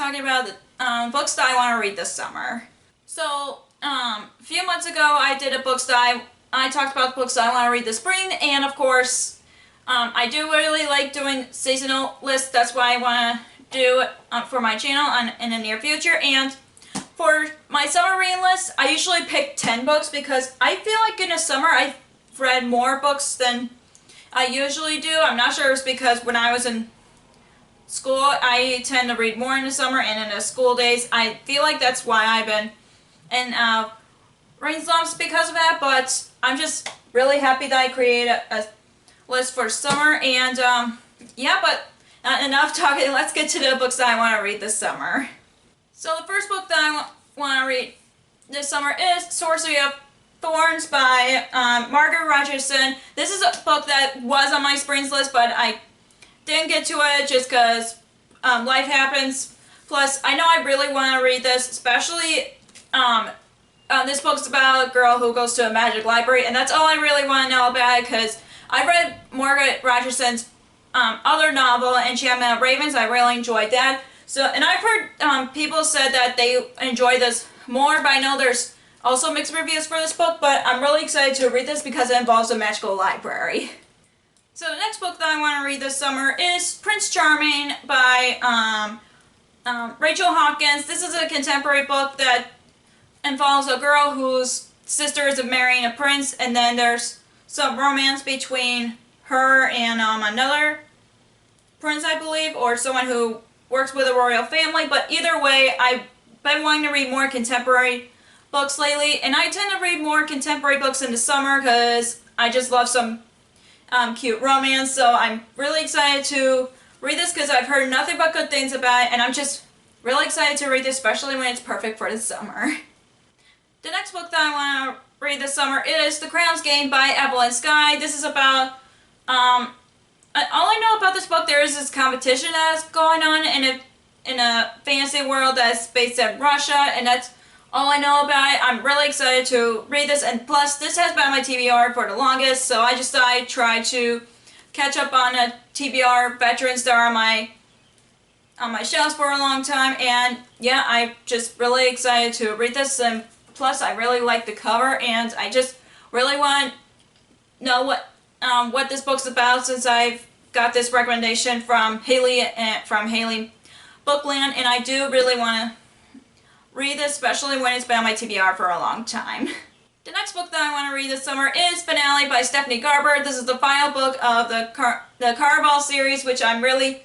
talking about the books that I want to read this summer. So, a few months ago I did a books that I talked about books that I want to read this spring, and of course, I do really like doing seasonal lists. That's why I want to do for my channel in the near future. And for my summer reading list, I usually pick 10 books because I feel like in the summer I've read more books than I usually do. I'm not sure if it's because when I was in school, I tend to read more in the summer, and in the school days, I feel like that's why I've been in reading slumps because of that. But I'm just really happy that I created a list for summer, and yeah, but not enough talking. Let's get to the books that I want to read this summer. So the first book that I want to read this summer is Sorcery of Thorns by Margaret Rogerson. This is a book that was on my spring's list, but I didn't get to it just because life happens. Plus, I know I really want to read this, especially this book's about a girl who goes to a magic library, and that's all I really want to know about it because I read Margaret Rogerson's other novel, Enchantment of Ravens. I really enjoyed that. So, and I've heard people said that they enjoy this more, but I know there's also mixed reviews for this book, but I'm really excited to read this because it involves a magical library. So the next book that I want to read this summer is Prince Charming by Rachel Hawkins. This is a contemporary book that involves a girl whose sister is marrying a prince, and then there's some romance between her and another prince, I believe, or someone who works with a royal family. But either way, I've been wanting to read more contemporary books lately, and I tend to read more contemporary books in the summer because I just love some cute romance. So I'm really excited to read this because I've heard nothing but good things about it, and I'm just really excited to read this, especially when it's perfect for the summer. The next book that I want to read this summer is The Crown's Game by Evelyn Skye. This is about all I know about this book, there is this competition that's going on in a fantasy world that's based in Russia, and that's all I know about it. I'm really excited to read this, and plus this has been on my TBR for the longest, so I just thought I'd try to catch up on the TBR veterans that are on my shelves for a long time. And yeah, I'm just really excited to read this, and plus I really like the cover, and I just really want to know what this book's about, since I've got this recommendation from Haley Bookland, and I do really want to read this, especially when it's been on my TBR for a long time. The next book that I want to read this summer is Finale by Stephanie Garber. This is the final book of the Caraval series, which I'm really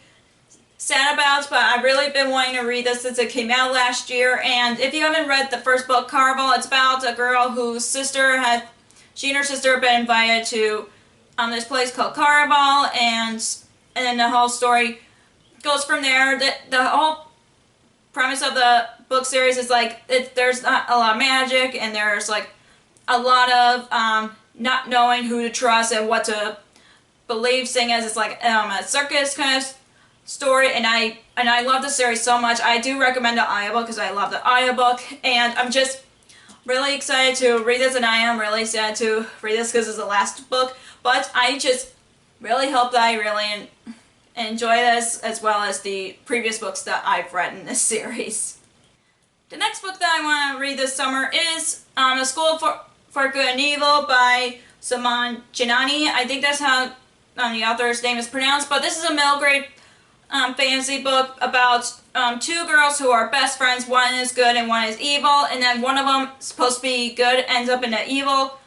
sad about, but I've really been wanting to read this since it came out last year. And if you haven't read the first book, Caraval, it's about a girl whose sister she and her sister have been invited to this place called Caraval, and then the whole story goes from there. The whole premise of the book series is like there's not a lot of magic, and there's like a lot of not knowing who to trust and what to believe, seeing as it's like a circus kind of story. And I love the series so much. I do recommend the audiobook because I love the audiobook, and I'm just really excited to read this, and I am really sad to read this because it's the last book. But I just really hope that I really enjoy this as well as the previous books that I've read in this series. The next book that I want to read this summer is A School for Good and Evil by Saman Janani. I think that's how the author's name is pronounced, but this is a middle grade fantasy book about two girls who are best friends. One is good and one is evil, and then one of them is supposed to be good, ends up in the evil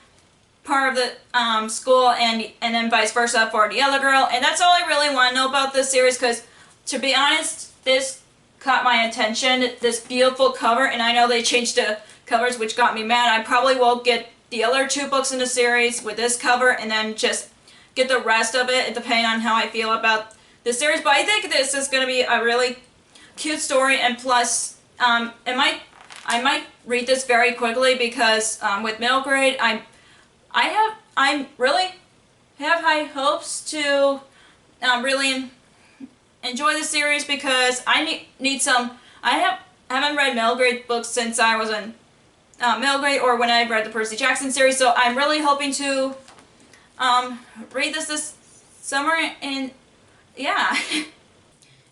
part of the school, and then vice versa for the other girl. And that's all I really want to know about this series, because to be honest, this caught my attention, this beautiful cover, and I know they changed the covers, which got me mad. I probably will get the other two books in the series with this cover and then just get the rest of it depending on how I feel about the series. But I think this is going to be a really cute story, and plus I might read this very quickly because with middle grade I really have high hopes to really enjoy the series, because I need some. I haven't read middle grade books since I was in middle grade, or when I read the Percy Jackson series. So I'm really hoping to read this summer, and yeah.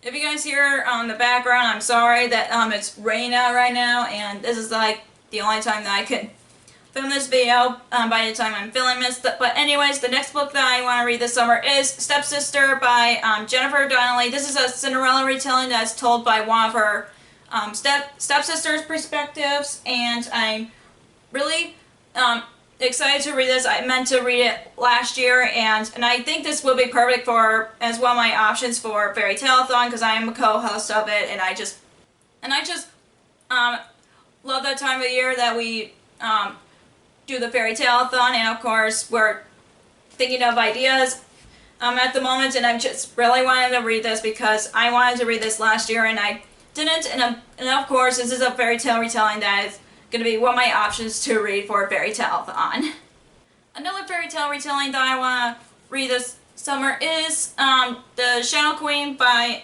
If you guys hear the background, I'm sorry that it's raining out right now, and this is like the only time that I could film this video by the time I'm filming this. But anyways, the next book that I want to read this summer is Stepsister by Jennifer Donnelly. This is a Cinderella retelling that's told by one of her stepsister's perspectives, and I'm really excited to read this. I meant to read it last year, and I think this will be perfect for as one of my options for Fairy Tale-a-thon, because I am a co-host of it, and I just love that time of year that we do the Fairy Tale-a-thon, and of course we're thinking of ideas at the moment, and I'm just really wanted to read this because I wanted to read this last year and I didn't, and of course this is a fairy tale retelling that is going to be one of my options to read for Fairy Tale-a-thon. Another fairy tale retelling that I want to read this summer is The Shadow Queen by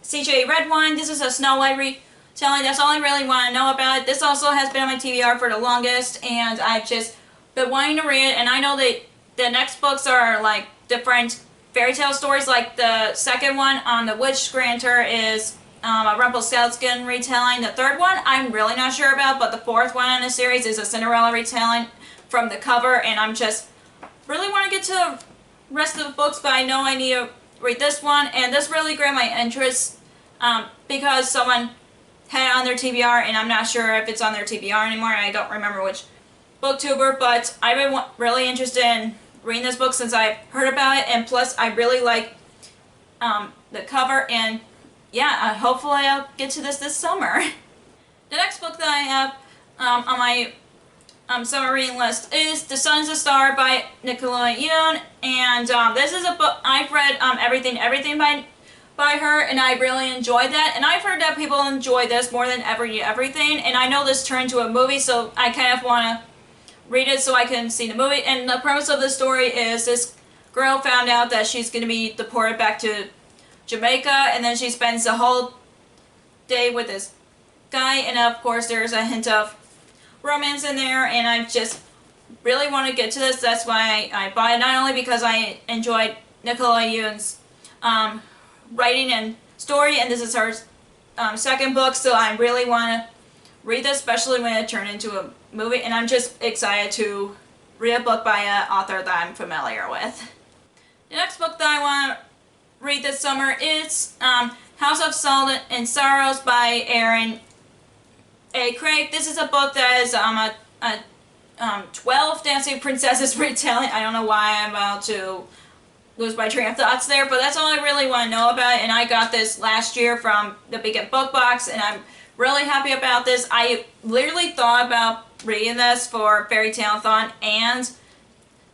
C.J. Redwine. This is a Snow White retelling. That's all I really want to know about it. This also has been on my TBR for the longest, and I've just been wanting to read it, and I know that the next books are like different fairy tale stories. Like the second one on the Witch Granter is a Rumpelstiltskin retelling. The third one I'm really not sure about, but the fourth one in the series is a Cinderella retelling from the cover, and I'm just really want to get to the rest of the books, but I know I need to read this one, and this really grabbed my interest because someone had it on their TBR, and I'm not sure if it's on their TBR anymore. I don't remember which booktuber, but I've been really interested in reading this book since I've heard about it, and plus I really like the cover, and yeah, hopefully I'll get to this summer. The next book that I have on my summer reading list is The Sun is a Star by Nicola Yoon, and this is a book I've read everything by her, and I really enjoyed that, and I've heard that people enjoy this more than everything, and I know this turned into a movie, so I kind of want to read it so I can see the movie. And the premise of the story is this girl found out that she's going to be deported back to Jamaica, and then she spends the whole day with this guy, and of course there's a hint of romance in there, and I just really want to get to this. That's why I bought it, not only because I enjoyed Nicola Yoon's writing and story, and this is her second book, so I really want to read this, especially when it turned into a movie, and I'm just excited to read a book by an author that I'm familiar with. The next book that I want to read this summer is House of Salt and Sorrows by Erin A. Craig. This is a book that is a 12 Dancing Princesses retelling. I don't know why I'm about to lose my train of thoughts there, but that's all I really want to know about it, and I got this last year from the Beacon Book Box, and I'm really happy about this. I literally thought about reading this for Fairy Tale-a-thon and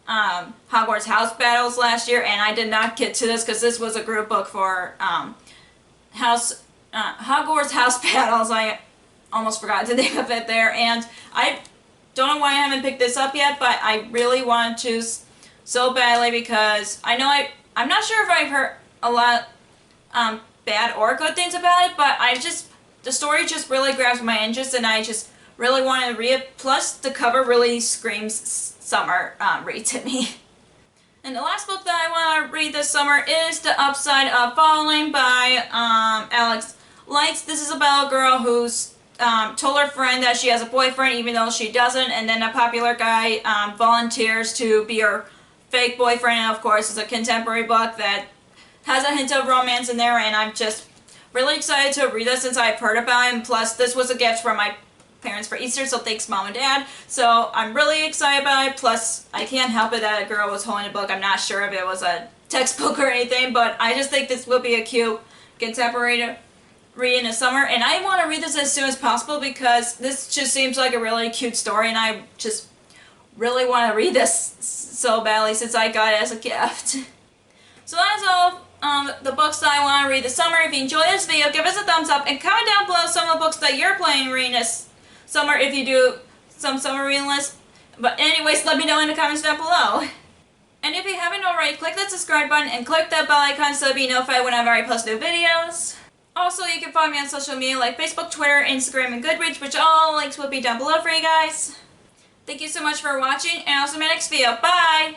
Hogwarts House Battles last year, and I did not get to this because this was a group book for Hogwarts House Battles. I almost forgot the name of it there, and I don't know why I haven't picked this up yet, but I really want to so badly because I know I'm not sure if I've heard a lot bad or good things about it, but the story just really grabs my interest, and I just really want to read it. Plus, the cover really screams summer read to me. And the last book that I want to read this summer is The Upside of Falling by Alex Lights. This is about a girl who's told her friend that she has a boyfriend even though she doesn't, and then a popular guy volunteers to be her fake boyfriend, and of course it's a contemporary book that has a hint of romance in there, and I'm just really excited to read this since I've heard about it, and plus this was a gift from my parents for Easter, so thanks Mom and Dad. So I'm really excited about it, plus I can't help it that a girl was holding a book. I'm not sure if it was a textbook or anything, but I just think this will be a cute contemporary read in the summer, and I want to read this as soon as possible because this just seems like a really cute story, and I just really want to read this so badly since I got it as a gift. So that's all the books that I want to read this summer. If you enjoyed this video, give us a thumbs up and comment down below some of the books that you're planning on reading this summer if you do some summer reading lists. But anyways, let me know in the comments down below. And if you haven't already, click that subscribe button and click that bell icon so you'll be notified whenever I post new videos. Also, you can follow me on social media like Facebook, Twitter, Instagram, and Goodreads, which all links will be down below for you guys. Thank you so much for watching, and I'll see you in my next video. Bye!